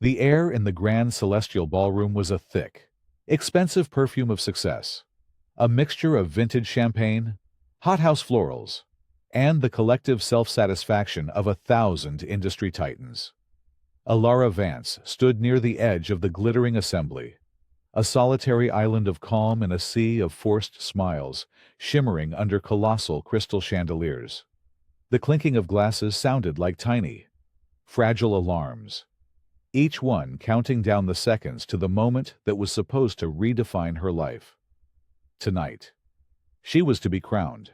The air in the grand celestial ballroom was a thick, expensive perfume of success, a mixture of vintage champagne, hothouse florals, and the collective self-satisfaction of 1,000 industry titans. Alara Vance stood near the edge of the glittering assembly, a solitary island of calm in a sea of forced smiles, shimmering under colossal crystal chandeliers. The clinking of glasses sounded like tiny, fragile alarms, each one counting down the seconds to the moment that was supposed to redefine her life. Tonight, she was to be crowned.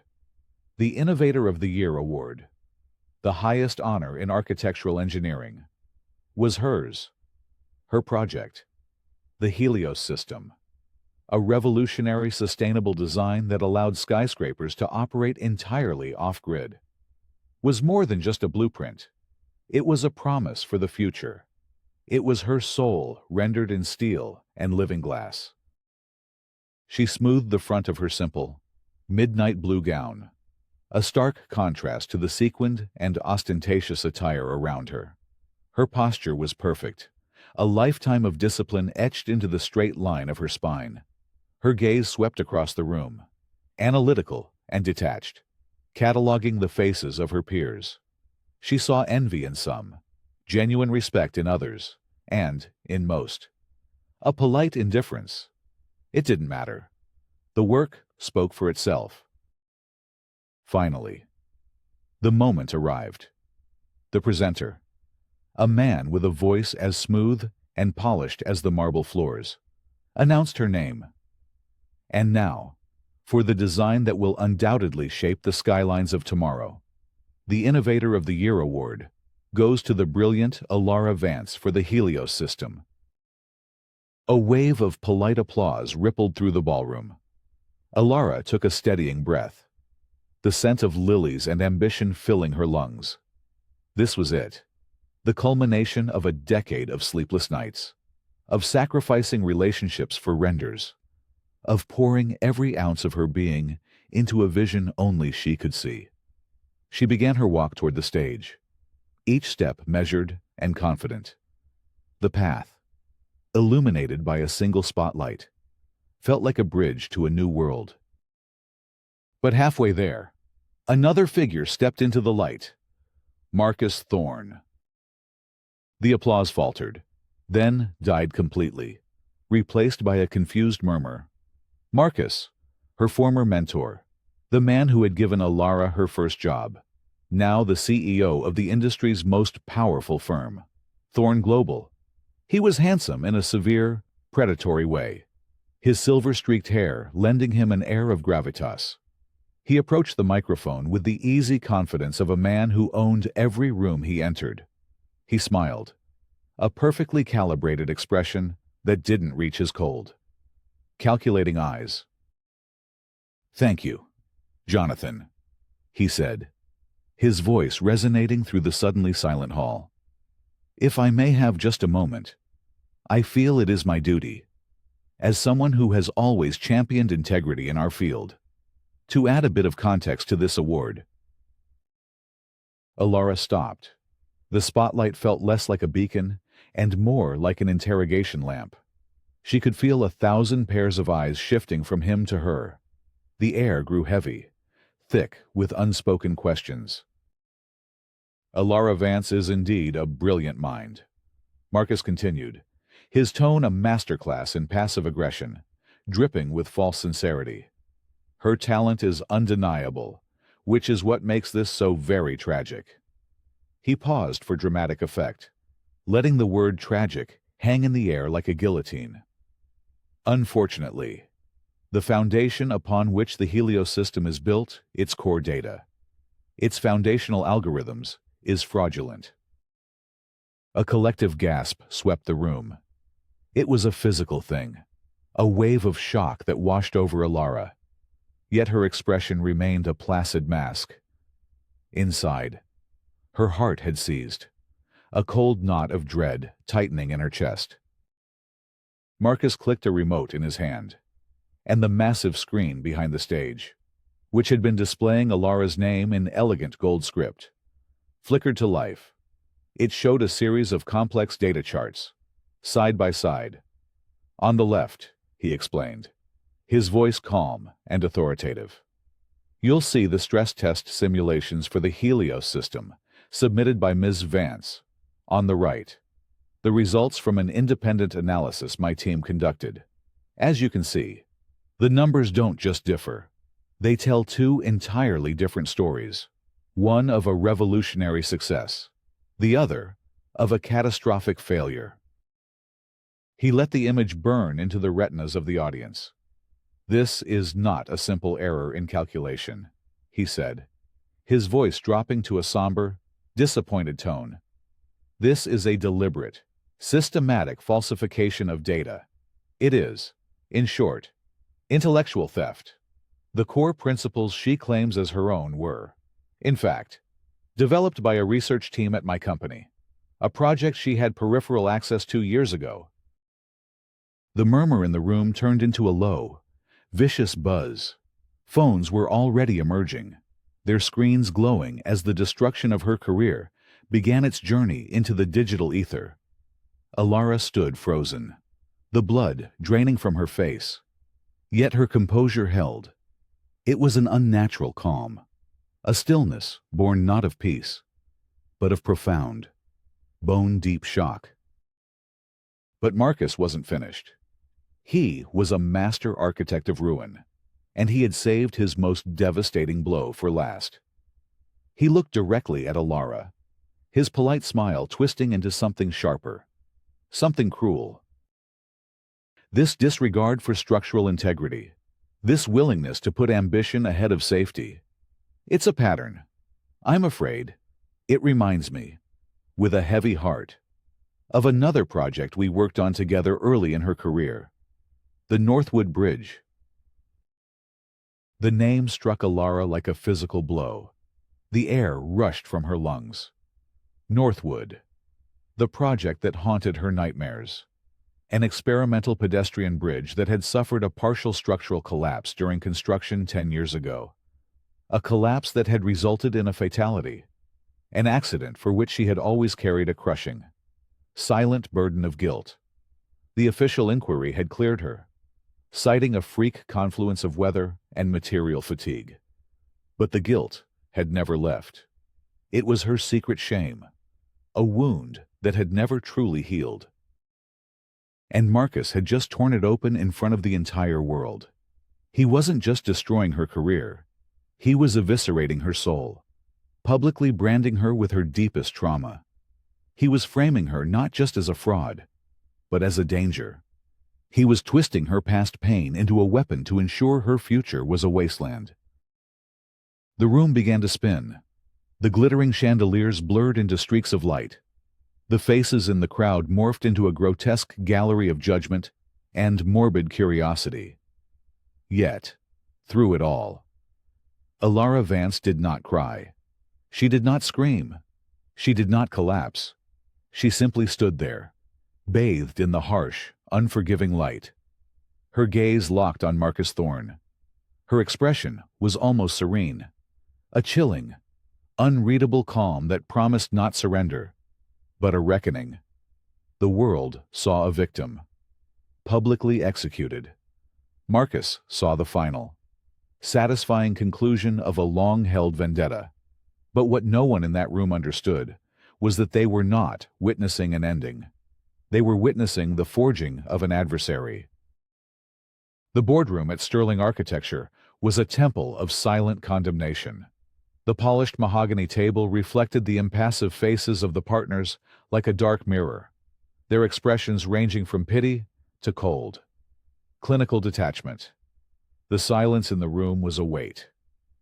The Innovator of the Year award, the highest honor in architectural engineering, was hers. Her project, the Helios system, a revolutionary sustainable design that allowed skyscrapers to operate entirely off-grid, was more than just a blueprint. It was a promise for the future. It was her soul rendered in steel and living glass. She smoothed the front of her simple, midnight blue gown, a stark contrast to the sequined and ostentatious attire around her. Her posture was perfect, a lifetime of discipline etched into the straight line of her spine. Her gaze swept across the room, analytical and detached, cataloging the faces of her peers. She saw envy in some, genuine respect in others, and, in most, a polite indifference. It didn't matter. The work spoke for itself. Finally, the moment arrived. The presenter, a man with a voice as smooth and polished as the marble floors, announced her name. And now, for the design that will undoubtedly shape the skylines of tomorrow, the Innovator of the Year award goes to the brilliant Alara Vance for the Helios system. A wave of polite applause rippled through the ballroom. Alara took a steadying breath, the scent of lilies and ambition filling her lungs. This was it, the culmination of a decade of sleepless nights, of sacrificing relationships for renders, of pouring every ounce of her being into a vision only she could see. She began her walk toward the stage, each step measured and confident. The path, illuminated by a single spotlight, felt like a bridge to a new world. But halfway there, another figure stepped into the light, Marcus Thorne. The applause faltered, then died completely, replaced by a confused murmur. Marcus, her former mentor, the man who had given Alara her first job, now the CEO of the industry's most powerful firm, Thorne Global. He was handsome in a severe, predatory way, his silver-streaked hair lending him an air of gravitas. He approached the microphone with the easy confidence of a man who owned every room he entered. He smiled, a perfectly calibrated expression that didn't reach his cold, calculating eyes. "Thank you, Jonathan," he said, his voice resonating through the suddenly silent hall. "If I may have just a moment, I feel it is my duty, as someone who has always championed integrity in our field, to add a bit of context to this award." Alara stopped. The spotlight felt less like a beacon and more like an interrogation lamp. She could feel 1,000 pairs of eyes shifting from him to her. The air grew heavy, thick with unspoken questions. "Alara Vance is indeed a brilliant mind," Marcus continued, his tone a masterclass in passive aggression, dripping with false sincerity. "Her talent is undeniable, which is what makes this so very tragic." He paused for dramatic effect, letting the word tragic hang in the air like a guillotine. "Unfortunately, the foundation upon which the Helios system is built, its core data, its foundational algorithms, is fraudulent." A collective gasp swept the room. It was a physical thing, a wave of shock that washed over Alara, yet her expression remained a placid mask. Inside, her heart had seized, a cold knot of dread tightening in her chest. Marcus clicked a remote in his hand, and the massive screen behind the stage, which had been displaying Alara's name in elegant gold script, flickered to life, It showed a series of complex data charts, side by side. On the left, he explained, his voice calm and authoritative. You'll see the stress test simulations for the Helios system, submitted by Ms. Vance. On the right, the results from an independent analysis my team conducted. As you can see, the numbers don't just differ. They tell two entirely different stories. One of a revolutionary success, the other of a catastrophic failure. He let the image burn into the retinas of the audience. This is not a simple error in calculation, he said, his voice dropping to a somber, disappointed tone. This is a deliberate, systematic falsification of data. It is, in short, intellectual theft. The core principles she claims as her own were, in fact, developed by a research team at my company, a project she had peripheral access to years ago. The murmur in the room turned into a low, vicious buzz. Phones were already emerging, their screens glowing as the destruction of her career began its journey into the digital ether. Alara stood frozen, the blood draining from her face. Yet her composure held. It was an unnatural calm, a stillness born not of peace, but of profound, bone-deep shock. But Marcus wasn't finished. He was a master architect of ruin, and he had saved his most devastating blow for last. He looked directly at Alara, his polite smile twisting into something sharper, something cruel. This disregard for structural integrity, this willingness to put ambition ahead of safety, it's a pattern. I'm afraid it reminds me, with a heavy heart, of another project we worked on together early in her career, the Northwood Bridge. The name struck Alara like a physical blow. The air rushed from her lungs. Northwood, the project that haunted her nightmares. An experimental pedestrian bridge that had suffered a partial structural collapse during construction 10 years ago. A collapse that had resulted in a fatality. An accident for which she had always carried a crushing, silent burden of guilt. The official inquiry had cleared her, citing a freak confluence of weather and material fatigue. But the guilt had never left. It was her secret shame, a wound that had never truly healed. And Marcus had just torn it open in front of the entire world. He wasn't just destroying her career, he was eviscerating her soul, publicly branding her with her deepest trauma. He was framing her not just as a fraud, but as a danger. He was twisting her past pain into a weapon to ensure her future was a wasteland. The room began to spin. The glittering chandeliers blurred into streaks of light. The faces in the crowd morphed into a grotesque gallery of judgment and morbid curiosity. Yet, through it all, Alara Vance did not cry. She did not scream. She did not collapse. She simply stood there, bathed in the harsh, unforgiving light. Her gaze locked on Marcus Thorne. Her expression was almost serene, a chilling, unreadable calm that promised not surrender, but a reckoning. The world saw a victim, publicly executed. Marcus saw the final, satisfying conclusion of a long-held vendetta. But what no one in that room understood was that they were not witnessing an ending. They were witnessing the forging of an adversary. The boardroom at Sterling Architecture was a temple of silent condemnation. The polished mahogany table reflected the impassive faces of the partners like a dark mirror, their expressions ranging from pity to cold, clinical detachment. The silence in the room was a weight,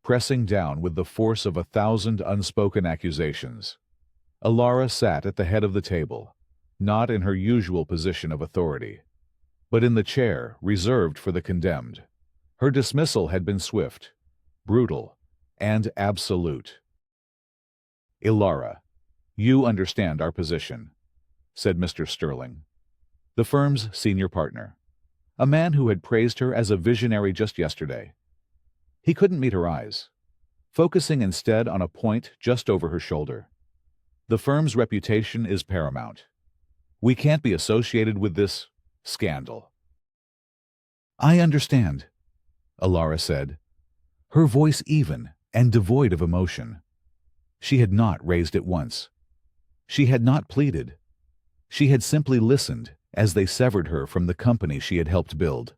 pressing down with the force of 1,000 unspoken accusations. Alara sat at the head of the table, not in her usual position of authority, but in the chair reserved for the condemned. Her dismissal had been swift, brutal, and absolute. "Alara, you understand our position," said Mr. Sterling, the firm's senior partner, a man who had praised her as a visionary just yesterday. He couldn't meet her eyes, focusing instead on a point just over her shoulder. The firm's reputation is paramount. We can't be associated with this scandal." "I understand," Alara said, her voice even and devoid of emotion. She had not raised it once. She had not pleaded. She had simply listened as they severed her from the company she had helped build.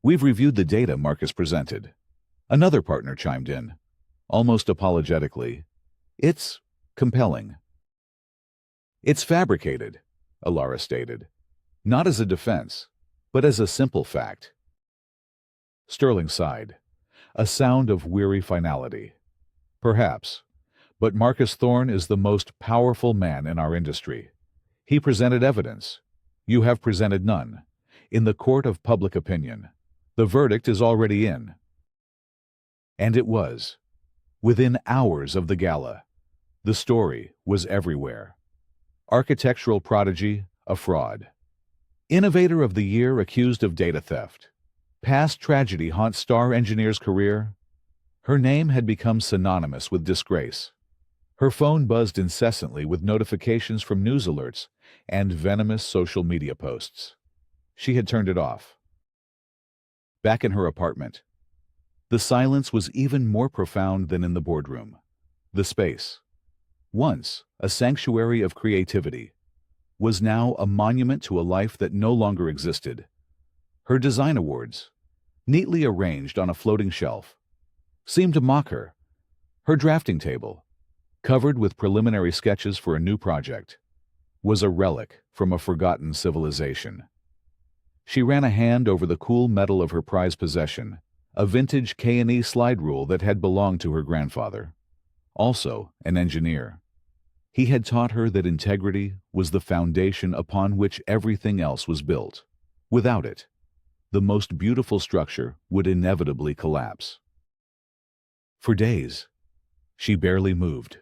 "We've reviewed the data Marcus presented." Another partner chimed in, almost apologetically. "It's compelling." "It's fabricated," Alara stated, not as a defense, but as a simple fact. Sterling sighed, a sound of weary finality. "Perhaps, but Marcus Thorne is the most powerful man in our industry. He presented evidence. You have presented none. In the court of public opinion, the verdict is already in." And it was. Within hours of the gala, the story was everywhere. Architectural prodigy, a fraud. Innovator of the year accused of data theft. Past tragedy haunts star engineer's career. Her name had become synonymous with disgrace. Her phone buzzed incessantly with notifications from news alerts and venomous social media posts. She had turned it off. Back in her apartment, the silence was even more profound than in the boardroom. The space, once a sanctuary of creativity, was now a monument to a life that no longer existed. Her design awards, neatly arranged on a floating shelf, seemed to mock her. Her drafting table, covered with preliminary sketches for a new project, was a relic from a forgotten civilization. She ran a hand over the cool metal of her prized possession, a vintage K&E slide rule that had belonged to her grandfather, also an engineer. He had taught her that integrity was the foundation upon which everything else was built. Without it, the most beautiful structure would inevitably collapse. For days, she barely moved.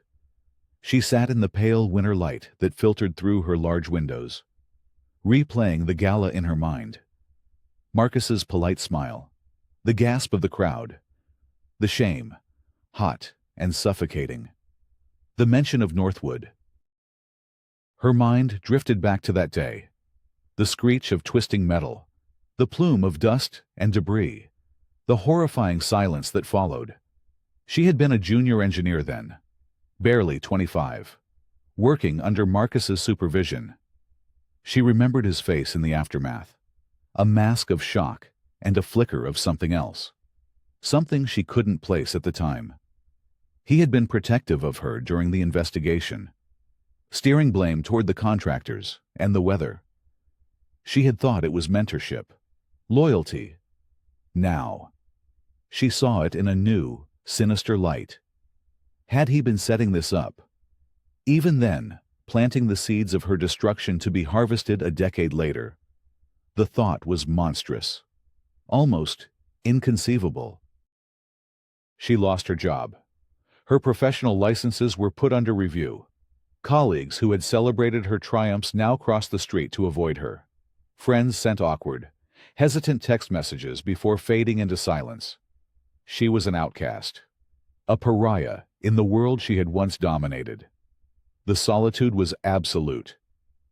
She sat in the pale winter light that filtered through her large windows, replaying the gala in her mind. Marcus's polite smile, the gasp of the crowd, the shame, hot and suffocating, the mention of Northwood. Her mind drifted back to that day, the screech of twisting metal, the plume of dust and debris, the horrifying silence that followed. She had been a junior engineer then, barely 25, working under Marcus's supervision. She remembered his face in the aftermath, a mask of shock and a flicker of something else, something she couldn't place at the time. He had been protective of her during the investigation, steering blame toward the contractors and the weather. She had thought it was mentorship, loyalty. Now, she saw it in a new, sinister light. Had he been setting this up? Even then, planting the seeds of her destruction to be harvested a decade later. The thought was monstrous, almost inconceivable. She lost her job. Her professional licenses were put under review. Colleagues who had celebrated her triumphs now crossed the street to avoid her. Friends sent awkward, hesitant text messages before fading into silence. She was an outcast, a pariah in the world she had once dominated. The solitude was absolute.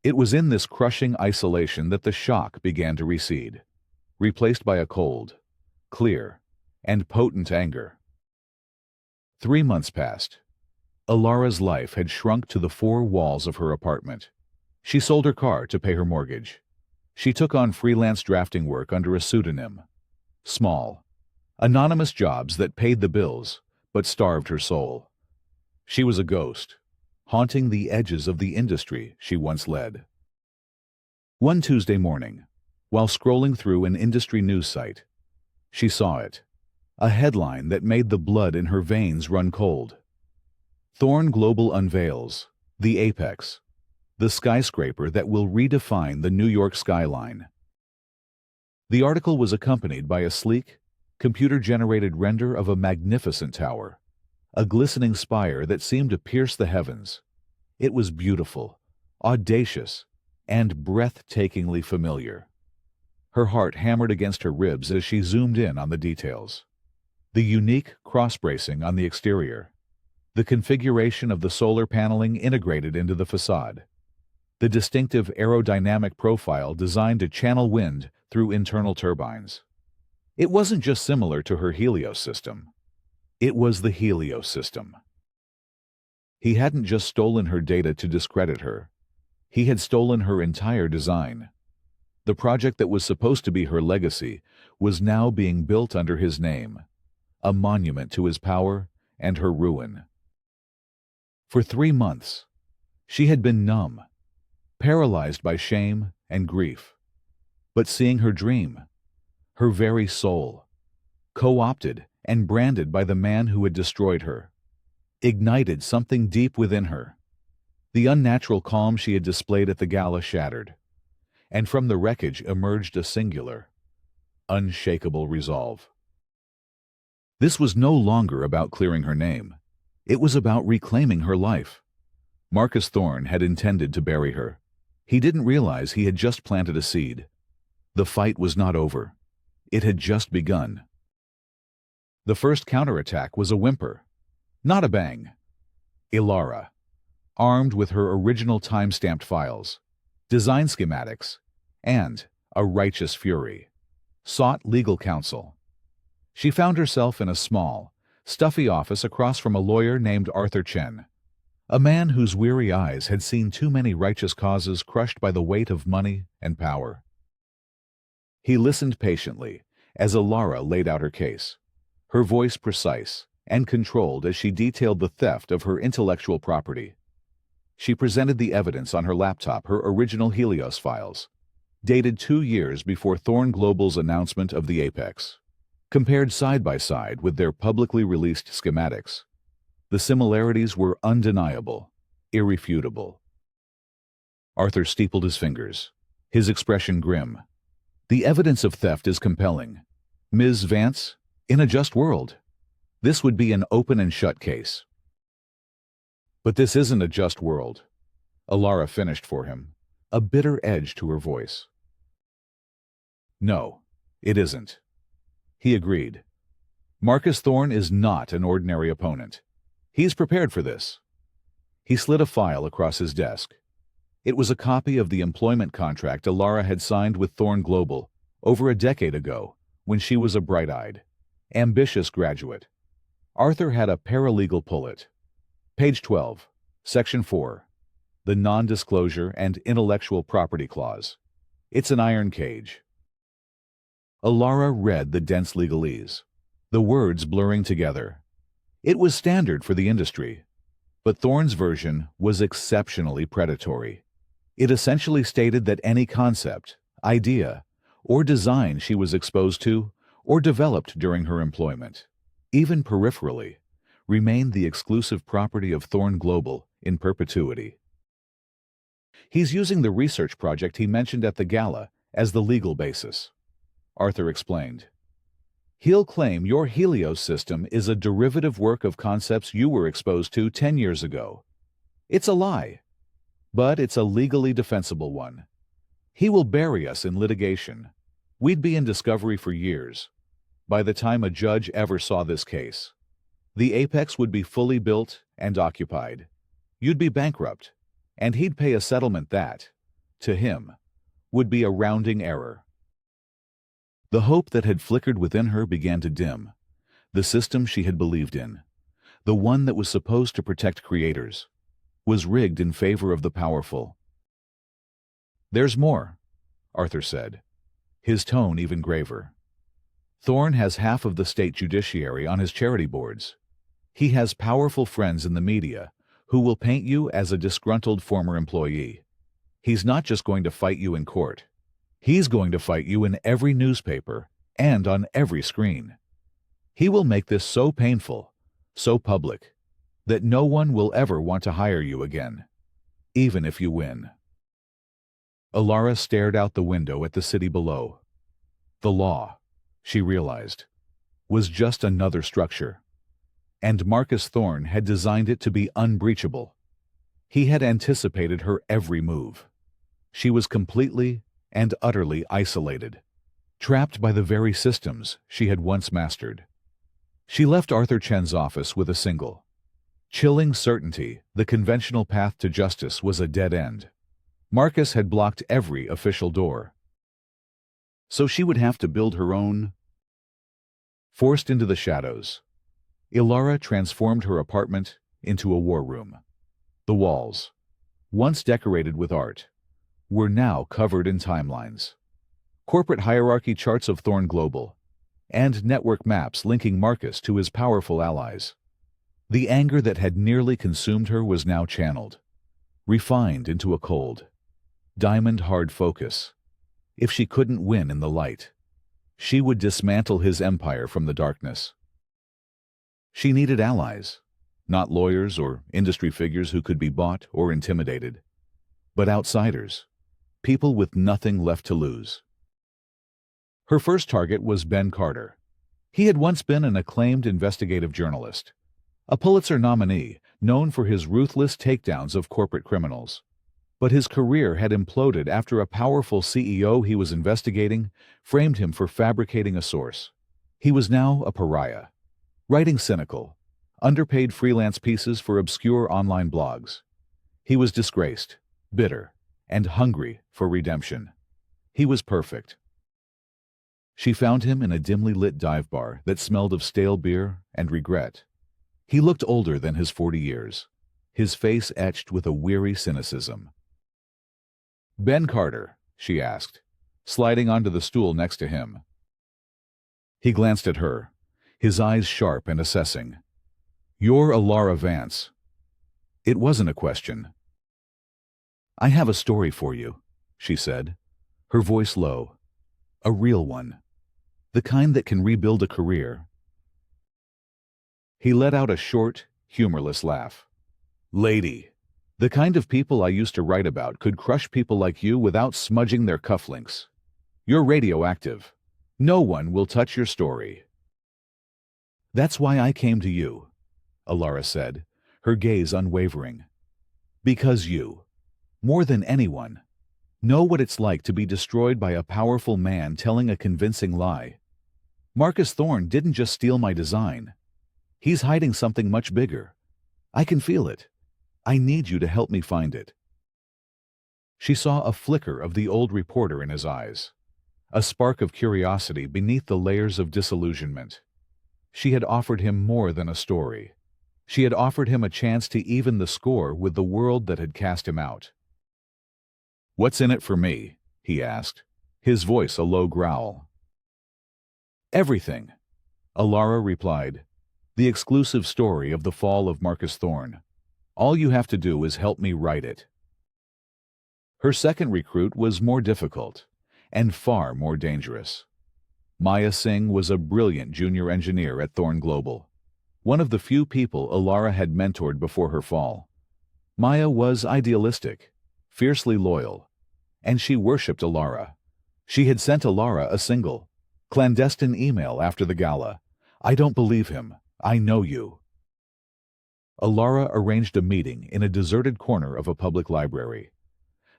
It was in this crushing isolation that the shock began to recede, replaced by a cold, clear, and potent anger. 3 months passed. Alara's life had shrunk to the 4 walls of her apartment. She sold her car to pay her mortgage. She took on freelance drafting work under a pseudonym. Small, anonymous jobs that paid the bills, but starved her soul. She was a ghost, haunting the edges of the industry she once led. One Tuesday morning, while scrolling through an industry news site, she saw it, a headline that made the blood in her veins run cold. Thorne Global unveils the Apex, the skyscraper that will redefine the New York skyline. The article was accompanied by a sleek, computer-generated render of a magnificent tower, a glistening spire that seemed to pierce the heavens. It was beautiful, audacious, and breathtakingly familiar. Her heart hammered against her ribs as she zoomed in on the details. The unique cross-bracing on the exterior, the configuration of the solar paneling integrated into the facade, the distinctive aerodynamic profile designed to channel wind through internal turbines. It wasn't just similar to her Helios system. It was the Helios system. He hadn't just stolen her data to discredit her. He had stolen her entire design. The project that was supposed to be her legacy was now being built under his name, a monument to his power and her ruin. For 3 months, she had been numb, paralyzed by shame and grief. But seeing her dream, her very soul, co-opted and branded by the man who had destroyed her, ignited something deep within her. The unnatural calm she had displayed at the gala shattered, and from the wreckage emerged a singular, unshakable resolve. This was no longer about clearing her name. It was about reclaiming her life. Marcus Thorne had intended to bury her. He didn't realize he had just planted a seed. The fight was not over. It had just begun. The first counterattack was a whimper, not a bang. Ilara, armed with her original time-stamped files, design schematics, and a righteous fury, sought legal counsel. She found herself in a small, stuffy office across from a lawyer named Arthur Chen, a man whose weary eyes had seen too many righteous causes crushed by the weight of money and power. He listened patiently as Ilara laid out her case, her voice precise and controlled as she detailed the theft of her intellectual property. She presented the evidence on her laptop, her original Helios files, dated 2 years before Thorne Global's announcement of the Apex. Compared side by side with their publicly released schematics, the similarities were undeniable, irrefutable. Arthur steepled his fingers, his expression grim. The evidence of theft is compelling. Ms. Vance, in a just world, this would be an open and shut case. But this isn't a just world, Ilara finished for him, a bitter edge to her voice. No, it isn't. He agreed. Marcus Thorne is not an ordinary opponent. He's prepared for this. He slid a file across his desk. It was a copy of the employment contract Ilara had signed with Thorne Global over a decade ago when she was a bright-eyed, ambitious graduate. Arthur had a paralegal pull it. Page 12, Section 4, the Non-Disclosure and Intellectual Property Clause. It's an iron cage. Ilara read the dense legalese, the words blurring together. It was standard for the industry, but Thorne's version was exceptionally predatory. It essentially stated that any concept, idea, or design she was exposed to or developed during her employment, even peripherally, remained the exclusive property of Thorne Global in perpetuity. He's using the research project he mentioned at the gala as the legal basis, Arthur explained. He'll claim your Helios system is a derivative work of concepts you were exposed to 10 years ago. It's a lie, but it's a legally defensible one. He will bury us in litigation. We'd be in discovery for years. By the time a judge ever saw this case, the Apex would be fully built and occupied. You'd be bankrupt, and he'd pay a settlement that, to him, would be a rounding error. The hope that had flickered within her began to dim. The system she had believed in, the one that was supposed to protect creators, was rigged in favor of the powerful. There's more, Arthur said, his tone even graver. Thorne has half of the state judiciary on his charity boards. He has powerful friends in the media who will paint you as a disgruntled former employee. He's not just going to fight you in court. He's going to fight you in every newspaper and on every screen. He will make this so painful, so public, that no one will ever want to hire you again, even if you win. Ilara stared out the window at the city below. The law, she realized, was just another structure, and Marcus Thorne had designed it to be unbreachable. He had anticipated her every move. She was completely and utterly isolated, trapped by the very systems she had once mastered. She left Arthur Chen's office with a single, Chilling certainty, the conventional path to justice was a dead end. Marcus had blocked every official door. So she would have to build her own. Forced into the shadows, Ilara transformed her apartment into a war room. The walls, once decorated with art, were now covered in timelines. Corporate hierarchy charts of Thorn Global, and network maps linking Marcus to his powerful allies. The anger that had nearly consumed her was now channeled, refined into a cold, diamond-hard focus. If she couldn't win in the light, she would dismantle his empire from the darkness. She needed allies, not lawyers or industry figures who could be bought or intimidated, but outsiders, people with nothing left to lose. Her first target was Ben Carter. He had once been an acclaimed investigative journalist, a Pulitzer nominee known for his ruthless takedowns of corporate criminals. But his career had imploded after a powerful CEO he was investigating framed him for fabricating a source. He was now a pariah, writing cynical, underpaid freelance pieces for obscure online blogs. He was disgraced, bitter, and hungry for redemption. He was perfect. She found him in a dimly lit dive bar that smelled of stale beer and regret. He looked older than his 40 years, his face etched with a weary cynicism. "Ben Carter," she asked, sliding onto the stool next to him. He glanced at her, his eyes sharp and assessing. "You're Ilara Vance." It wasn't a question. "I have a story for you," she said, her voice low. "A real one. The kind that can rebuild a career." He let out a short, humorless laugh. "Lady, the kind of people I used to write about could crush people like you without smudging their cufflinks. You're radioactive. No one will touch your story." "That's why I came to you," Ilara said, her gaze unwavering. "Because you, more than anyone, know what it's like to be destroyed by a powerful man telling a convincing lie. Marcus Thorn didn't just steal my design. He's hiding something much bigger. I can feel it. I need you to help me find it." She saw a flicker of the old reporter in his eyes, a spark of curiosity beneath the layers of disillusionment. She had offered him more than a story. She had offered him a chance to even the score with the world that had cast him out. "What's in it for me?" he asked, his voice a low growl. "Everything," Ilara replied. "The exclusive story of the fall of Marcus Thorn. All you have to do is help me write it." Her second recruit was more difficult, and far more dangerous. Maya Singh was a brilliant junior engineer at Thorn Global, one of the few people Ilara had mentored before her fall. Maya was idealistic, fiercely loyal, and she worshipped Ilara. She had sent Ilara a single, clandestine email after the gala. "I don't believe him. I know you." Ilara arranged a meeting in a deserted corner of a public library,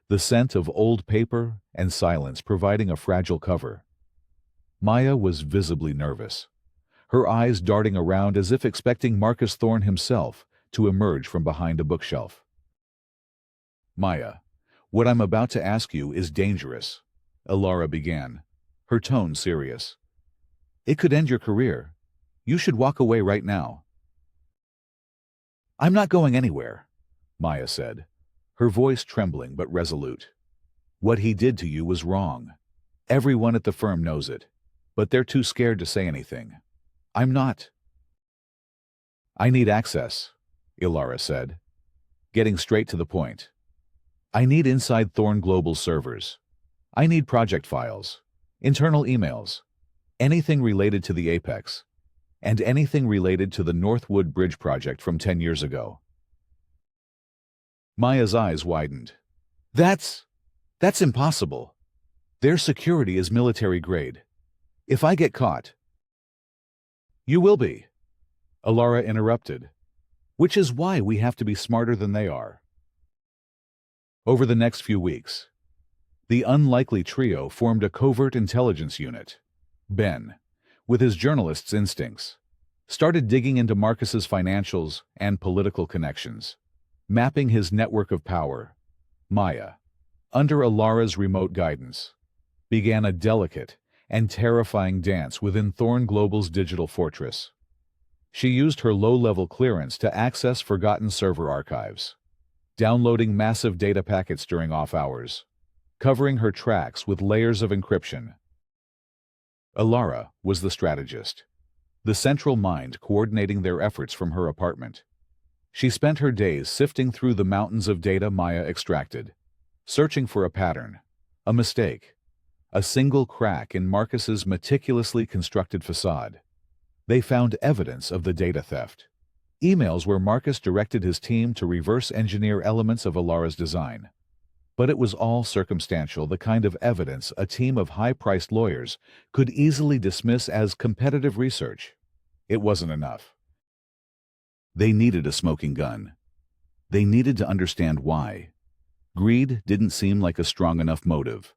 the scent of old paper and silence providing a fragile cover. Maya was visibly nervous, her eyes darting around as if expecting Marcus Thorn himself to emerge from behind a bookshelf. "Maya, what I'm about to ask you is dangerous," Ilara began, her tone serious. "It could end your career. You should walk away right now." "I'm not going anywhere," Maya said, her voice trembling but resolute. "What he did to you was wrong. Everyone at the firm knows it, but they're too scared to say anything. I'm not." "I need access," Ilara said, getting straight to the point. "I need inside Thorn Global servers. I need project files, internal emails, anything related to the Apex, and anything related to the Northwood Bridge project from 10 years ago." Maya's eyes widened. That's impossible. Their security is military grade. If I get caught..." "You will be," Ilara interrupted, "which is why we have to be smarter than they are." Over the next few weeks, the unlikely trio formed a covert intelligence unit. Ben, with his journalist's instincts, started digging into Marcus's financials and political connections, mapping his network of power. Maya, under Alara's remote guidance, began a delicate and terrifying dance within Thorn Global's digital fortress. She used her low-level clearance to access forgotten server archives, downloading massive data packets during off hours, covering her tracks with layers of encryption. Alara was the strategist, the central mind coordinating their efforts from her apartment. She spent her days sifting through the mountains of data Maya extracted, searching for a pattern, a mistake, a single crack in Marcus's meticulously constructed facade. They found evidence of the data theft. Emails where Marcus directed his team to reverse engineer elements of Alara's design. But it was all circumstantial, the kind of evidence a team of high-priced lawyers could easily dismiss as competitive research. It wasn't enough. They needed a smoking gun. They needed to understand why. Greed didn't seem like a strong enough motive.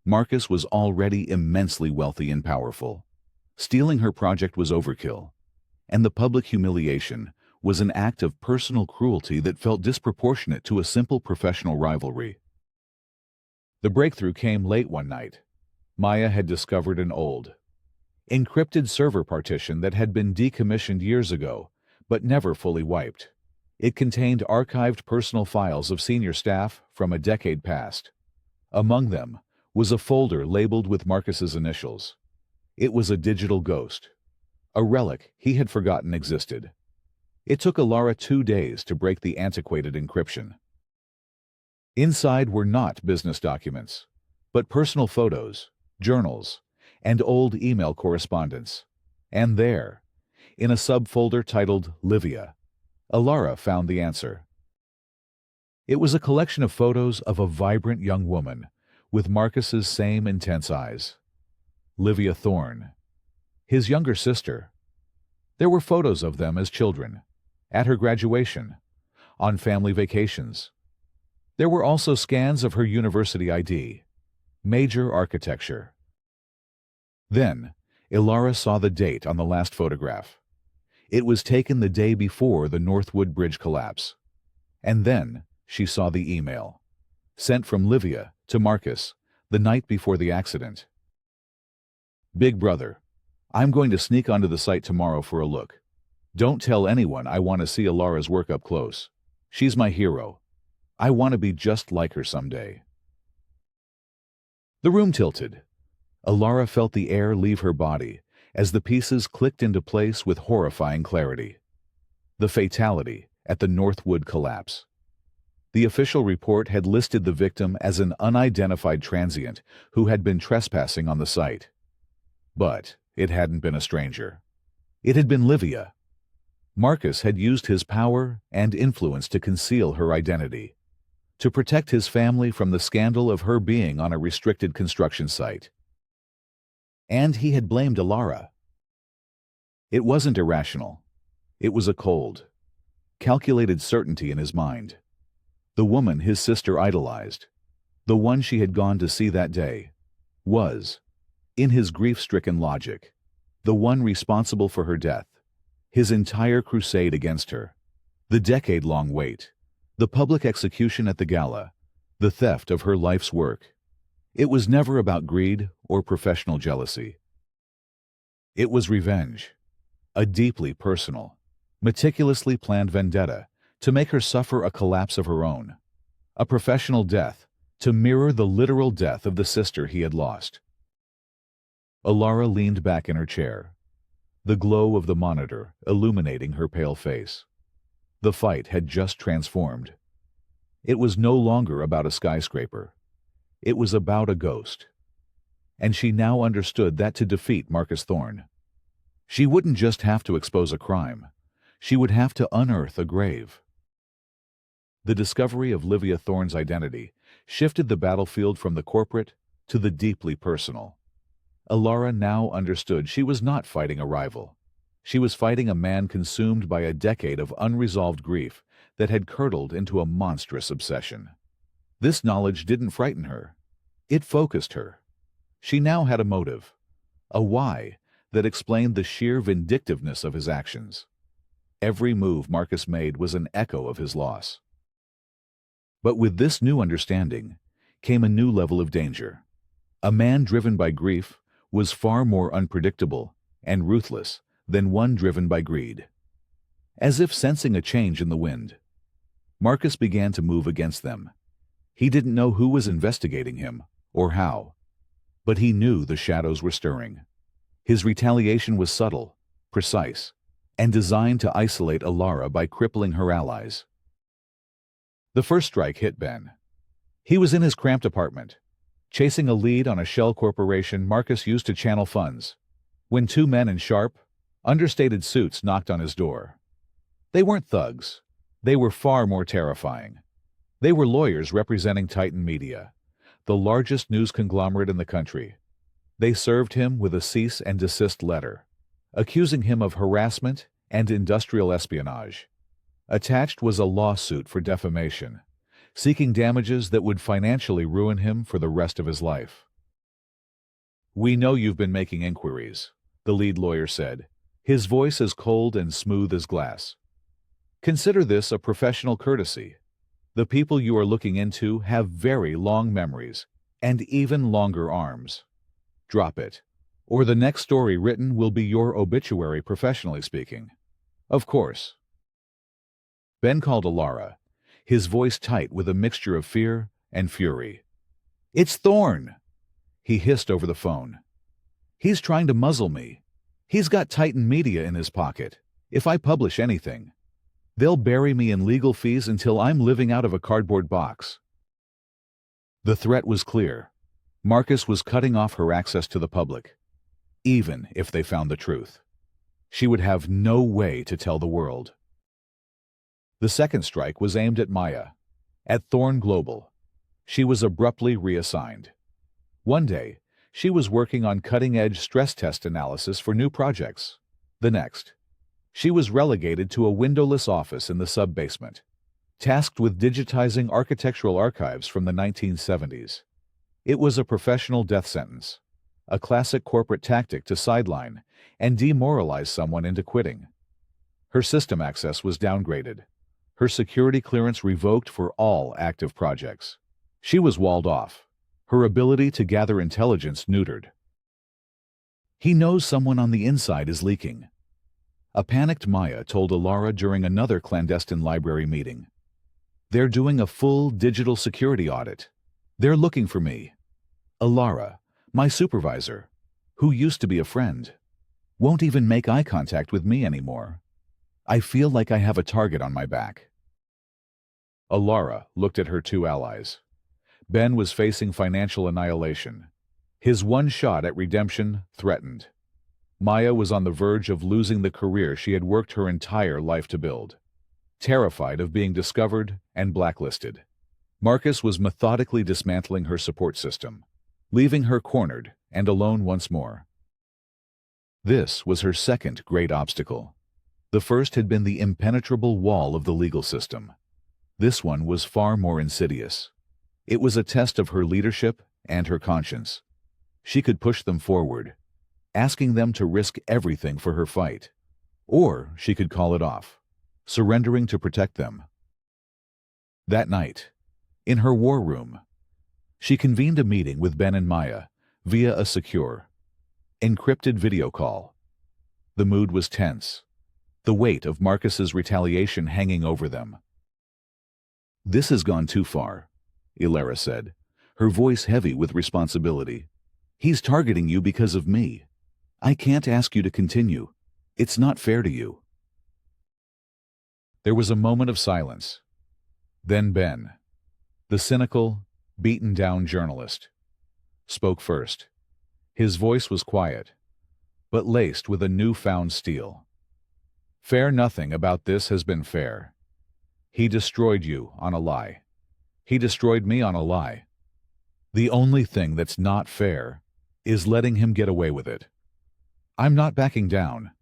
Marcus was already immensely wealthy and powerful. Stealing her project was overkill, and the public humiliation was an act of personal cruelty that felt disproportionate to a simple professional rivalry. The breakthrough came late one night. Maya had discovered an old, encrypted server partition that had been decommissioned years ago, but never fully wiped. It contained archived personal files of senior staff from a decade past. Among them was a folder labeled with Marcus's initials. It was a digital ghost, a relic he had forgotten existed. It took Alara 2 days to break the antiquated encryption. Inside were not business documents, but personal photos, journals, and old email correspondence. And there, in a subfolder titled Livia, Alara found the answer. It was a collection of photos of a vibrant young woman with Marcus's same intense eyes. Livia Thorne, his younger sister. There were photos of them as children, at her graduation, on family vacations. There were also scans of her university ID, major architecture. Then, Alara saw the date on the last photograph. It was taken the day before the Northwood Bridge collapse. And then she saw the email, sent from Livia to Marcus the night before the accident. Big brother, I'm going to sneak onto the site tomorrow for a look. Don't tell anyone I want to see Alara's work up close. She's my hero. I want to be just like her someday. The room tilted. Alara felt the air leave her body as the pieces clicked into place with horrifying clarity. The fatality at the Northwood collapse. The official report had listed the victim as an unidentified transient who had been trespassing on the site. But it hadn't been a stranger. It had been Livia. Marcus had used his power and influence to conceal her identity, to protect his family from the scandal of her being on a restricted construction site. And he had blamed Alara. It wasn't irrational. It was a cold, calculated certainty in his mind. The woman his sister idolized, the one she had gone to see that day, was, in his grief-stricken logic, the one responsible for her death, his entire crusade against her, the decade-long wait, the public execution at the gala, the theft of her life's work. It was never about greed or professional jealousy. It was revenge, a deeply personal, meticulously planned vendetta to make her suffer a collapse of her own, a professional death to mirror the literal death of the sister he had lost. Alara leaned back in her chair, the glow of the monitor illuminating her pale face. The fight had just transformed. It was no longer about a skyscraper. It was about a ghost. And she now understood that to defeat Marcus Thorne, she wouldn't just have to expose a crime. She would have to unearth a grave. The discovery of Livia Thorne's identity shifted the battlefield from the corporate to the deeply personal. Alara now understood she was not fighting a rival. She was fighting a man consumed by a decade of unresolved grief that had curdled into a monstrous obsession. This knowledge didn't frighten her. It focused her. She now had a motive, a why, that explained the sheer vindictiveness of his actions. Every move Marcus made was an echo of his loss. But with this new understanding came a new level of danger. A man driven by grief was far more unpredictable and ruthless than one driven by greed. As if sensing a change in the wind, Marcus began to move against them. He didn't know who was investigating him or how, but he knew the shadows were stirring. His retaliation was subtle, precise, and designed to isolate Alara by crippling her allies. The first strike hit Ben. He was in his cramped apartment, chasing a lead on a shell corporation Marcus used to channel funds, when two men in sharp, understated suits knocked on his door. They weren't thugs. They were far more terrifying. They were lawyers representing Titan Media, the largest news conglomerate in the country. They served him with a cease and desist letter, accusing him of harassment and industrial espionage. Attached was a lawsuit for defamation, seeking damages that would financially ruin him for the rest of his life. "We know you've been making inquiries," the lead lawyer said, his voice as cold and smooth as glass. "Consider this a professional courtesy. The people you are looking into have very long memories and even longer arms. Drop it, or the next story written will be your obituary, professionally speaking." "Of course." Ben called Alara, his voice tight with a mixture of fear and fury. "It's Thorn," he hissed over the phone. "He's trying to muzzle me. He's got Titan Media in his pocket. If I publish anything, they'll bury me in legal fees until I'm living out of a cardboard box." The threat was clear. Marcus was cutting off her access to the public. Even if they found the truth, she would have no way to tell the world. The second strike was aimed at Maya. At Thorn Global, she was abruptly reassigned. One day, she was working on cutting-edge stress test analysis for new projects. The next, she was relegated to a windowless office in the sub-basement, tasked with digitizing architectural archives from the 1970s. It was a professional death sentence, a classic corporate tactic to sideline and demoralize someone into quitting. Her system access was downgraded, her security clearance revoked for all active projects. She was walled off, her ability to gather intelligence neutered. "He knows someone on the inside is leaking," a panicked Maya told Alara during another clandestine library meeting. "They're doing a full digital security audit. They're looking for me. Alara, my supervisor, who used to be a friend, won't even make eye contact with me anymore. I feel like I have a target on my back." Alara looked at her two allies. Ben was facing financial annihilation, his one shot at redemption threatened. Maya was on the verge of losing the career she had worked her entire life to build, terrified of being discovered and blacklisted. Marcus was methodically dismantling her support system, leaving her cornered and alone once more. This was her second great obstacle. The first had been the impenetrable wall of the legal system. This one was far more insidious. It was a test of her leadership and her conscience. She could push them forward, asking them to risk everything for her fight. Or she could call it off, surrendering to protect them. That night, in her war room, she convened a meeting with Ben and Maya via a secure, encrypted video call. The mood was tense, the weight of Marcus's retaliation hanging over them. "This has gone too far," Alara said, her voice heavy with responsibility. "He's targeting you because of me. I can't ask you to continue. It's not fair to you." There was a moment of silence. Then Ben, the cynical, beaten-down journalist, spoke first. His voice was quiet, but laced with a newfound steel. "Fair nothing about this has been fair. He destroyed you on a lie. He destroyed me on a lie. The only thing that's not fair is letting him get away with it. I'm not backing down.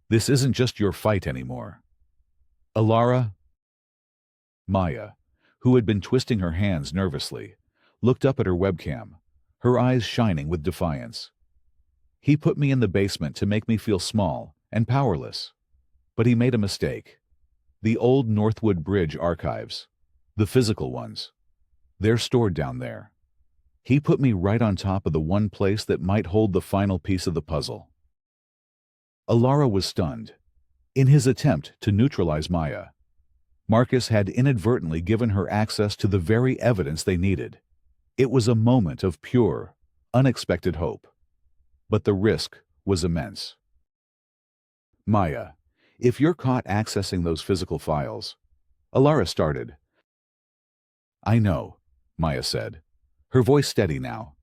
This isn't just your fight anymore." Alara. Maya, who had been twisting her hands nervously, looked up at her webcam, her eyes shining with defiance. He put me in the basement to make me feel small and powerless. But he made a mistake. The old Northwood Bridge archives, the physical ones, they're stored down there. He put me right on top of the one place that might hold the final piece of the puzzle. Alara was stunned. In his attempt to neutralize Maya, Marcus had inadvertently given her access to the very evidence they needed. It was a moment of pure, unexpected hope. But the risk was immense. Maya, if you're caught accessing those physical files, Alara started. I know, Maya said, her voice steady now.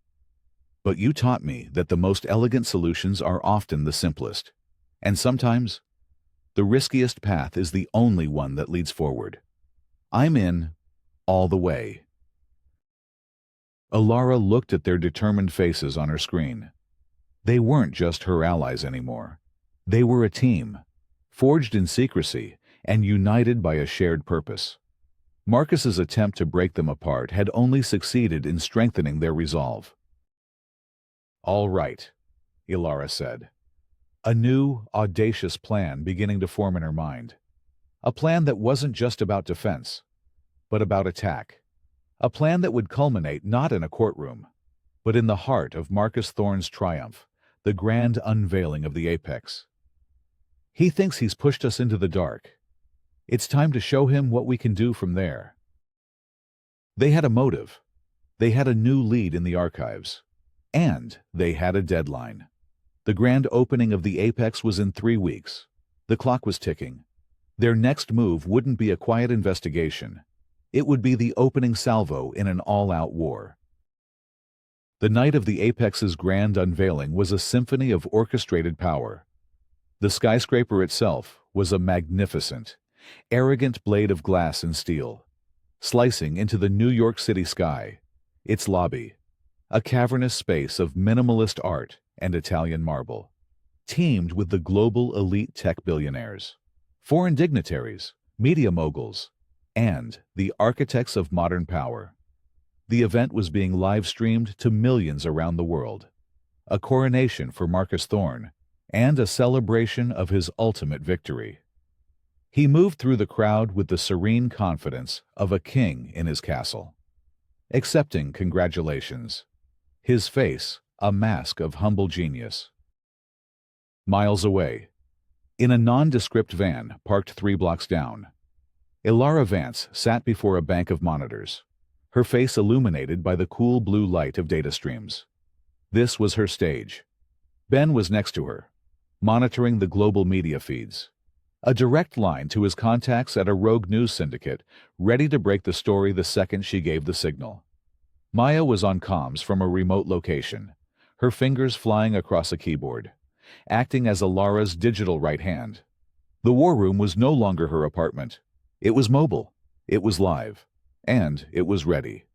But you taught me that the most elegant solutions are often the simplest, and sometimes the riskiest path is the only one that leads forward. I'm in, all the way. Alara looked at their determined faces on her screen. They weren't just her allies anymore. They were a team, forged in secrecy and united by a shared purpose. Marcus's attempt to break them apart had only succeeded in strengthening their resolve. All right, Alara said. A new, audacious plan beginning to form in her mind. A plan that wasn't just about defense, but about attack. A plan that would culminate not in a courtroom, but in the heart of Marcus Thorne's triumph, the grand unveiling of the apex. He thinks he's pushed us into the dark. It's time to show him what we can do from there. They had a motive. They had a new lead in the archives. And they had a deadline. The grand opening of the apex was in 3 weeks. The clock was ticking. Their next move wouldn't be a quiet investigation. It would be the opening salvo in an all-out war. The night of the apex's grand unveiling was a symphony of orchestrated power. The skyscraper itself was a magnificent, arrogant blade of glass and steel, slicing into the New York City sky. Its lobby, a cavernous space of minimalist art and Italian marble, teemed with the global elite tech billionaires, foreign dignitaries, media moguls, and the architects of modern power. The event was being live-streamed to millions around the world, a coronation for Marcus Thorne, and a celebration of his ultimate victory. He moved through the crowd with the serene confidence of a king in his castle, accepting congratulations, his face a mask of humble genius. Miles away, in a nondescript van parked 3 blocks down, Alara Vance sat before a bank of monitors, her face illuminated by the cool blue light of data streams. This was her stage. Ben was next to her, monitoring the global media feeds, a direct line to his contacts at a rogue news syndicate, ready to break the story the second she gave the signal. Maya was on comms from a remote location, her fingers flying across a keyboard, acting as Alara's digital right hand. The war room was no longer her apartment. It was mobile, it was live, and it was ready.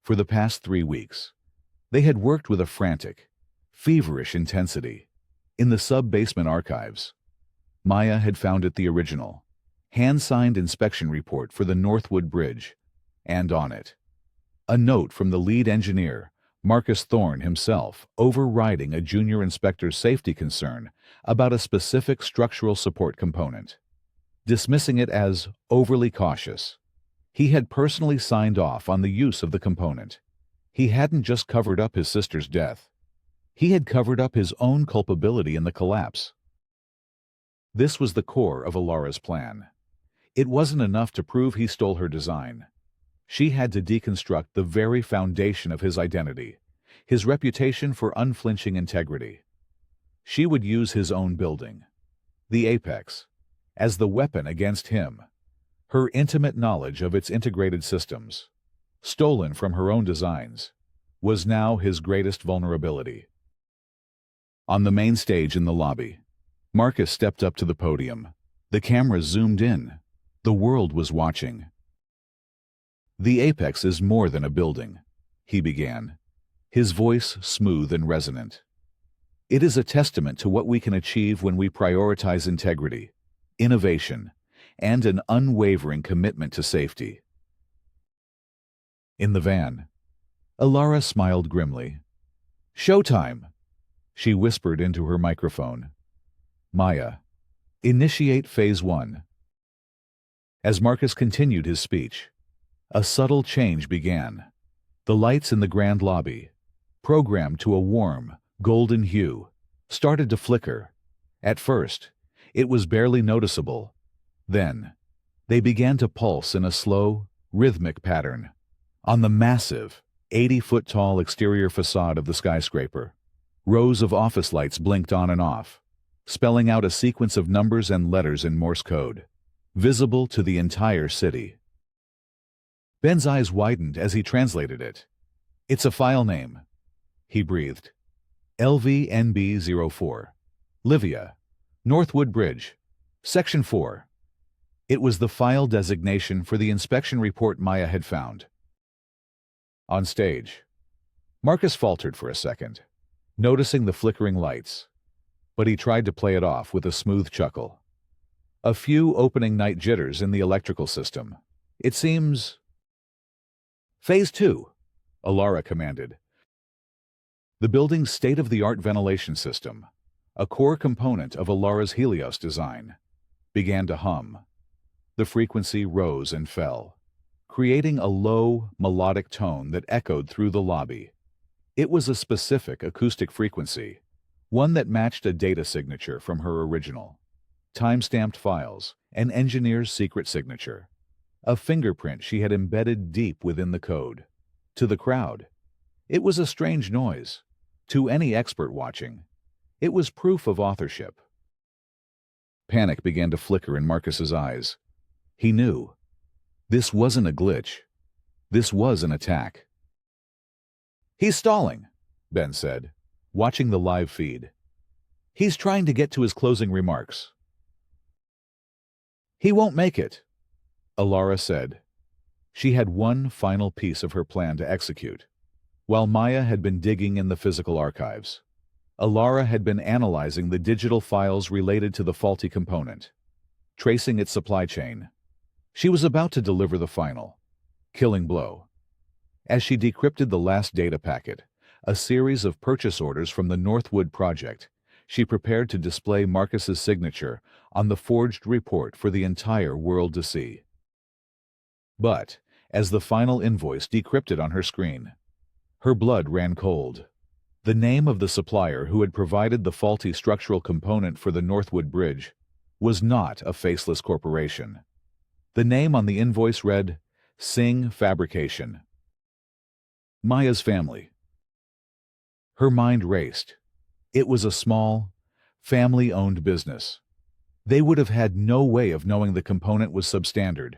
For the past 3 weeks, they had worked with a frantic, feverish intensity. In the sub-basement archives, Maya had found the original, hand-signed inspection report for the Northwood Bridge, and on it, a note from the lead engineer, Marcus Thorne himself, overriding a junior inspector's safety concern about a specific structural support component, dismissing it as overly cautious. He had personally signed off on the use of the component. He hadn't just covered up his sister's death. He had covered up his own culpability in the collapse. This was the core of Alara's plan. It wasn't enough to prove he stole her design. She had to deconstruct the very foundation of his identity, his reputation for unflinching integrity. She would use his own building, the Apex, as the weapon against him. Her intimate knowledge of its integrated systems, stolen from her own designs, was now his greatest vulnerability. On the main stage in the lobby, Marcus stepped up to the podium. The cameras zoomed in. The world was watching. "The Apex is more than a building," he began, his voice smooth and resonant. "It is a testament to what we can achieve when we prioritize integrity, innovation, and an unwavering commitment to safety." In the van, Alara smiled grimly. "Showtime!" She whispered into her microphone. Maya, initiate Phase 1. As Marcus continued his speech, a subtle change began. The lights in the grand lobby, programmed to a warm, golden hue, started to flicker. At first, it was barely noticeable. Then, they began to pulse in a slow, rhythmic pattern. On the massive, 80-foot-tall exterior facade of the skyscraper, rows of office lights blinked on and off, spelling out a sequence of numbers and letters in Morse code, visible to the entire city. Ben's eyes widened as he translated it. It's a file name, he breathed. LVNB04. Livia. Northwood Bridge. Section 4. It was the file designation for the inspection report Maya had found. On stage, Marcus faltered for a second, noticing the flickering lights, but he tried to play it off with a smooth chuckle. A few opening night jitters in the electrical system. It seems... Phase 2, Alara commanded. The building's state-of-the-art ventilation system, a core component of Alara's Helios design, began to hum. The frequency rose and fell, creating a low, melodic tone that echoed through the lobby. It was a specific acoustic frequency, one that matched a data signature from her original. Time-stamped files, an engineer's secret signature. A fingerprint she had embedded deep within the code. To the crowd, it was a strange noise. To any expert watching, it was proof of authorship. Panic began to flicker in Marcus's eyes. He knew. This wasn't a glitch. This was an attack. He's stalling, Ben said, watching the live feed. He's trying to get to his closing remarks. He won't make it, Alara said. She had one final piece of her plan to execute. While Maya had been digging in the physical archives, Alara had been analyzing the digital files related to the faulty component, tracing its supply chain. She was about to deliver the final, killing blow. As she decrypted the last data packet, a series of purchase orders from the Northwood project, she prepared to display Marcus's signature on the forged report for the entire world to see. But, as the final invoice decrypted on her screen, her blood ran cold. The name of the supplier who had provided the faulty structural component for the Northwood Bridge was not a faceless corporation. The name on the invoice read, Singh Fabrication. Maya's family. Her mind raced. It was a small, family-owned business. They would have had no way of knowing the component was substandard.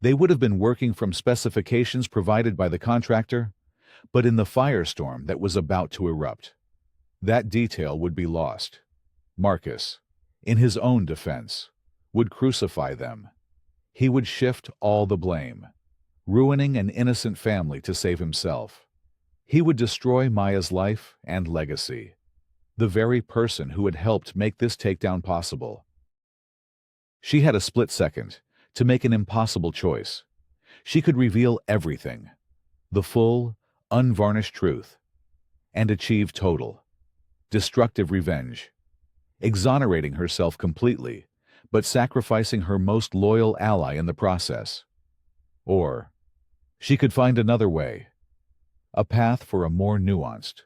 They would have been working from specifications provided by the contractor, but in the firestorm that was about to erupt, that detail would be lost. Marcus, in his own defense, would crucify them. He would shift all the blame, ruining an innocent family to save himself. He would destroy Maya's life and legacy, the very person who had helped make this takedown possible. She had a split second to make an impossible choice. She could reveal everything, the full, unvarnished truth, and achieve total, destructive revenge, exonerating herself completely, but sacrificing her most loyal ally in the process. Or, she could find another way, a path for a more nuanced,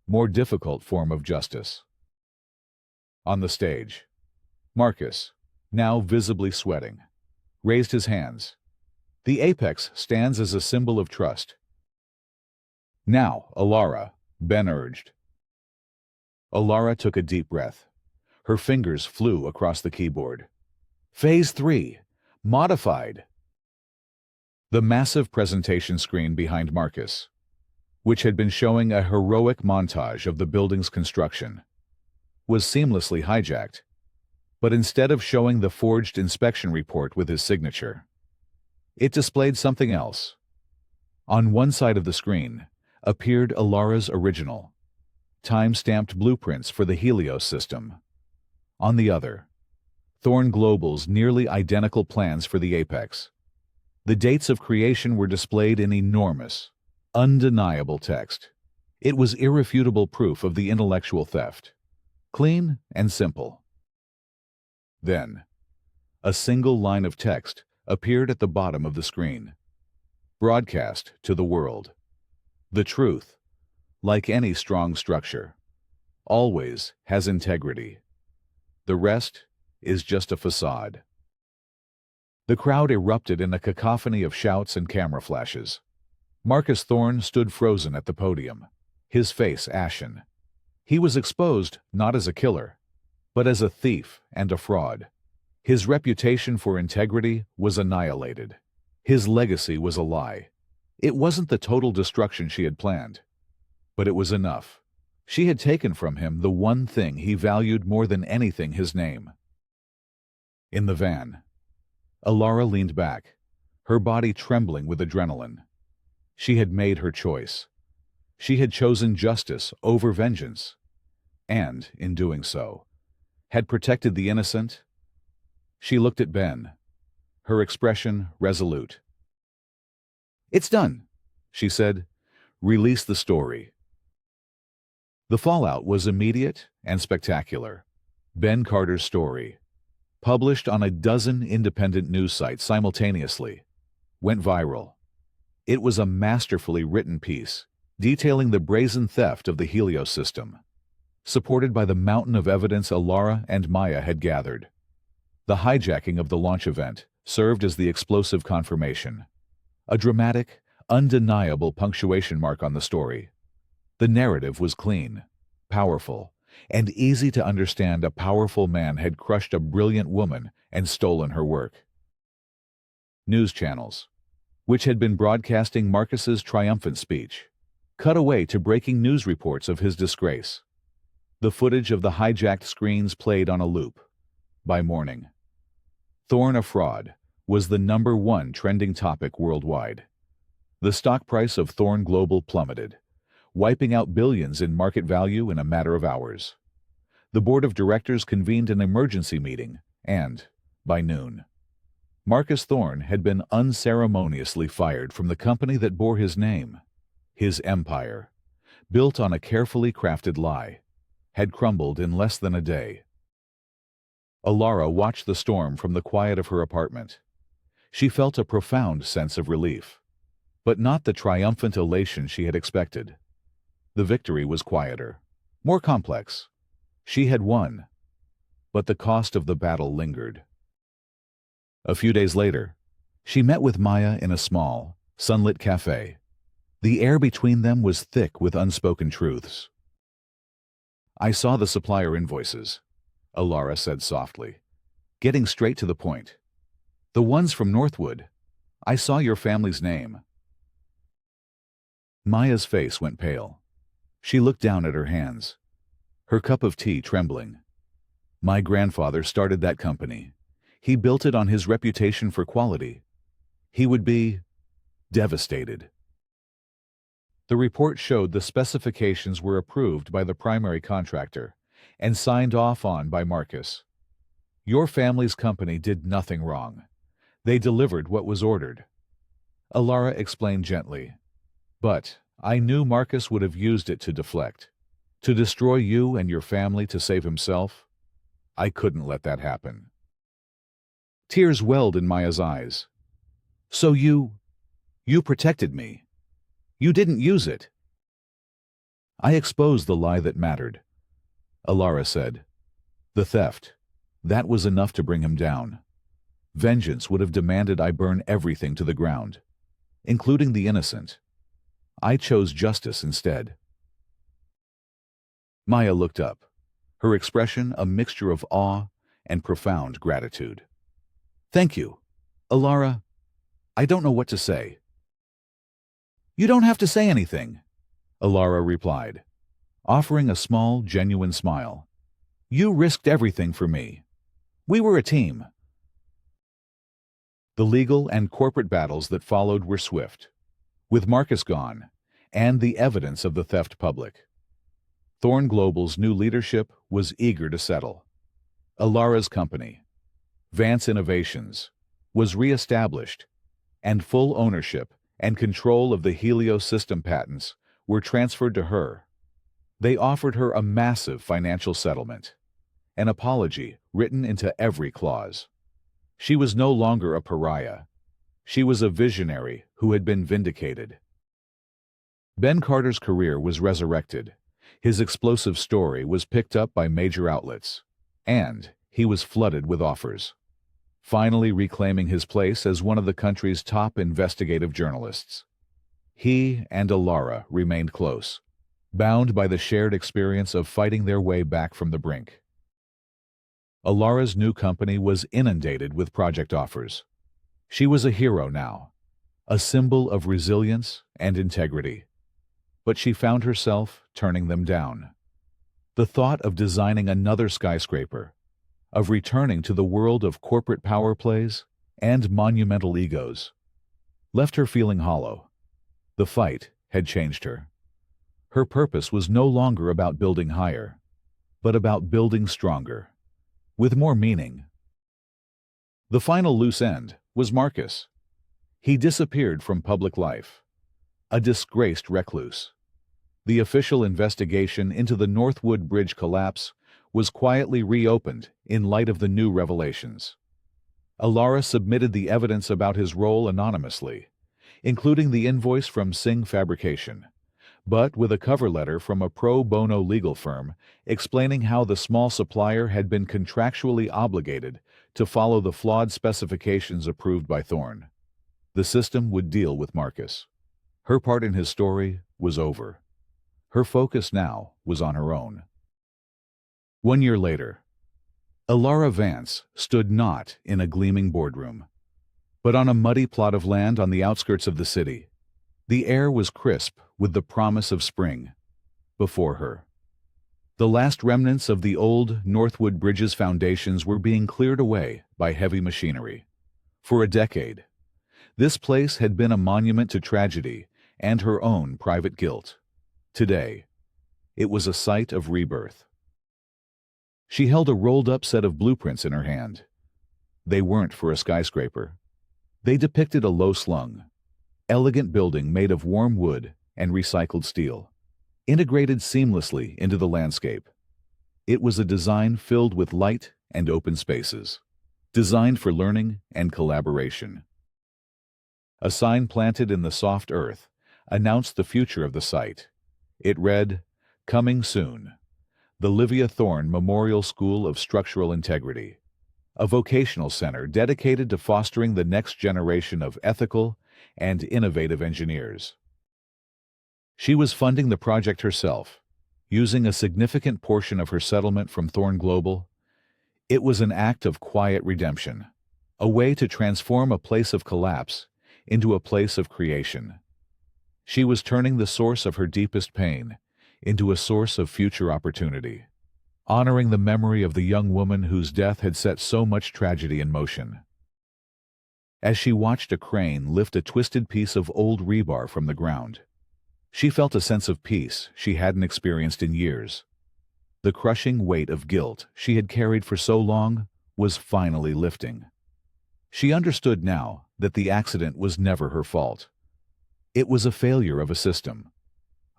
more difficult form of justice. On the stage, Marcus, now visibly sweating, raised his hands. The apex stands as a symbol of trust. Now, Alara, Ben urged. Alara took a deep breath. Her fingers flew across the keyboard. Phase 3. Modified. The massive presentation screen behind Marcus, which had been showing a heroic montage of the building's construction, was seamlessly hijacked. But instead of showing the forged inspection report with his signature, it displayed something else. On one side of the screen appeared Alara's original, time-stamped blueprints for the Helios system. On the other, Thorn Global's nearly identical plans for the Apex. The dates of creation were displayed in enormous, undeniable text. It was irrefutable proof of the intellectual theft. Clean and simple. Then, a single line of text appeared at the bottom of the screen. Broadcast to the world. The truth, like any strong structure, always has integrity. The rest is just a facade. The crowd erupted in a cacophony of shouts and camera flashes. Marcus Thorne stood frozen at the podium, his face ashen. He was exposed not as a killer, but as a thief and a fraud. His reputation for integrity was annihilated. His legacy was a lie. It wasn't the total destruction she had planned, but it was enough. She had taken from him the one thing he valued more than anything: his name. In the van, Alara leaned back, her body trembling with adrenaline. She had made her choice. She had chosen justice over vengeance, and, in doing so, had protected the innocent. She looked at Ben, her expression resolute. "It's done," she said. "Release the story." The fallout was immediate and spectacular. Ben Carter's story, published on a dozen independent news sites simultaneously, went viral. It was a masterfully written piece detailing the brazen theft of the Helios system, supported by the mountain of evidence Alara and Maya had gathered. The hijacking of the launch event served as the explosive confirmation, a dramatic, undeniable punctuation mark on the story. The narrative was clean, powerful, and easy to understand. A powerful man had crushed a brilliant woman and stolen her work. News channels, which had been broadcasting Marcus's triumphant speech, cut away to breaking news reports of his disgrace. The footage of the hijacked screens played on a loop. By morning, Thorne a fraud was the #1 trending topic worldwide. The stock price of Thorne Global plummeted, wiping out billions in market value in a matter of hours. The board of directors convened an emergency meeting, and, by noon, Marcus Thorne had been unceremoniously fired from the company that bore his name. His empire, built on a carefully crafted lie, had crumbled in less than a day. Alara watched the storm from the quiet of her apartment. She felt a profound sense of relief, but not the triumphant elation she had expected. The victory was quieter, more complex. She had won, but the cost of the battle lingered. A few days later, she met with Maya in a small, sunlit cafe. The air between them was thick with unspoken truths. "I saw the supplier invoices," Alara said softly, getting straight to the point. "The ones from Northwood. I saw your family's name." Maya's face went pale. She looked down at her hands, her cup of tea trembling. "My grandfather started that company. He built it on his reputation for quality. He would be devastated." The report showed the specifications were approved by the primary contractor and signed off on by Marcus. "Your family's company did nothing wrong. They delivered what was ordered," Alara explained gently. "But I knew Marcus would have used it to deflect, to destroy you and your family to save himself. I couldn't let that happen." Tears welled in Maya's eyes. "So you protected me. You didn't use it." "I exposed the lie that mattered," Alara said. "The theft, that was enough to bring him down. Vengeance would have demanded I burn everything to the ground, including the innocent. I chose justice instead." Maya looked up, her expression a mixture of awe and profound gratitude. "Thank you, Alara. I don't know what to say." "You don't have to say anything," Alara replied, offering a small, genuine smile. "You risked everything for me. We were a team." The legal and corporate battles that followed were swift. With Marcus gone, and the evidence of the theft public, Thorne Global's new leadership was eager to settle. Alara's company, Vance Innovations, was re-established, and full ownership and control of the Helios system patents were transferred to her. They offered her a massive financial settlement, an apology written into every clause. She was no longer a pariah. She was a visionary who had been vindicated. Ben Carter's career was resurrected. His explosive story was picked up by major outlets, and he was flooded with offers, finally reclaiming his place as one of the country's top investigative journalists. He and Alara remained close, bound by the shared experience of fighting their way back from the brink. Alara's new company was inundated with project offers. She was a hero now, a symbol of resilience and integrity. But she found herself turning them down. The thought of designing another skyscraper, of returning to the world of corporate power plays and monumental egos, left her feeling hollow. The fight had changed her. Her purpose was no longer about building higher, but about building stronger, with more meaning. The final loose end was Marcus. He disappeared from public life, a disgraced recluse. The official investigation into the Northwood Bridge collapse was quietly reopened in light of the new revelations. Alara submitted the evidence about his role anonymously, including the invoice from Singh Fabrication, but with a cover letter from a pro bono legal firm explaining how the small supplier had been contractually obligated to follow the flawed specifications approved by Thorne. The system would deal with Marcus. Her part in his story was over. Her focus now was on her own. 1 year later, Alara Vance stood not in a gleaming boardroom, but on a muddy plot of land on the outskirts of the city. The air was crisp with the promise of spring before her. The last remnants of the old Northwood Bridge's foundations were being cleared away by heavy machinery. For a decade, this place had been a monument to tragedy and her own private guilt. Today, it was a site of rebirth. She held a rolled-up set of blueprints in her hand. They weren't for a skyscraper. They depicted a low-slung, elegant building made of warm wood and recycled steel, integrated seamlessly into the landscape. It was a design filled with light and open spaces, designed for learning and collaboration. A sign planted in the soft earth announced the future of the site. It read, "Coming soon, the Livia Thorne Memorial School of Structural Integrity, a vocational center dedicated to fostering the next generation of ethical and innovative engineers." She was funding the project herself, using a significant portion of her settlement from Thorne Global. It was an act of quiet redemption, a way to transform a place of collapse into a place of creation. She was turning the source of her deepest pain into a source of future opportunity, honoring the memory of the young woman whose death had set so much tragedy in motion. As she watched a crane lift a twisted piece of old rebar from the ground, she felt a sense of peace she hadn't experienced in years. The crushing weight of guilt she had carried for so long was finally lifting. She understood now that the accident was never her fault. It was a failure of a system,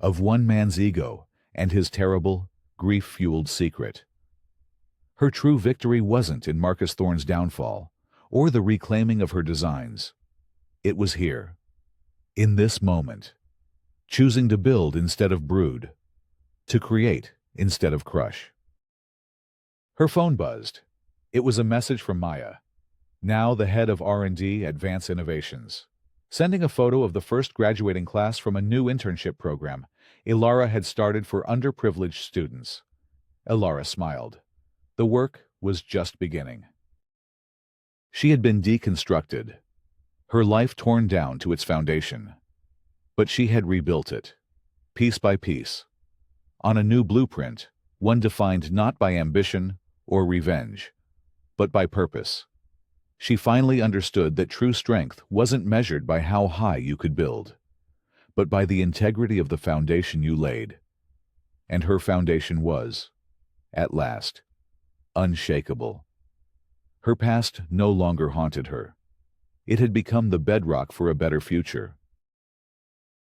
of one man's ego and his terrible, grief-fueled secret. Her true victory wasn't in Marcus Thorne's downfall or the reclaiming of her designs. It was here, in this moment, choosing to build instead of brood, to create instead of crush. Her phone buzzed. It was a message from Maya, now the head of R&D at Vance Innovations, sending a photo of the first graduating class from a new internship program Alara had started for underprivileged students. Alara smiled. The work was just beginning. She had been deconstructed, her life torn down to its foundation. But she had rebuilt it, piece by piece, on a new blueprint, one defined not by ambition or revenge, but by purpose. She finally understood that true strength wasn't measured by how high you could build, but by the integrity of the foundation you laid. And her foundation was, at last, unshakable. Her past no longer haunted her. It had become the bedrock for a better future.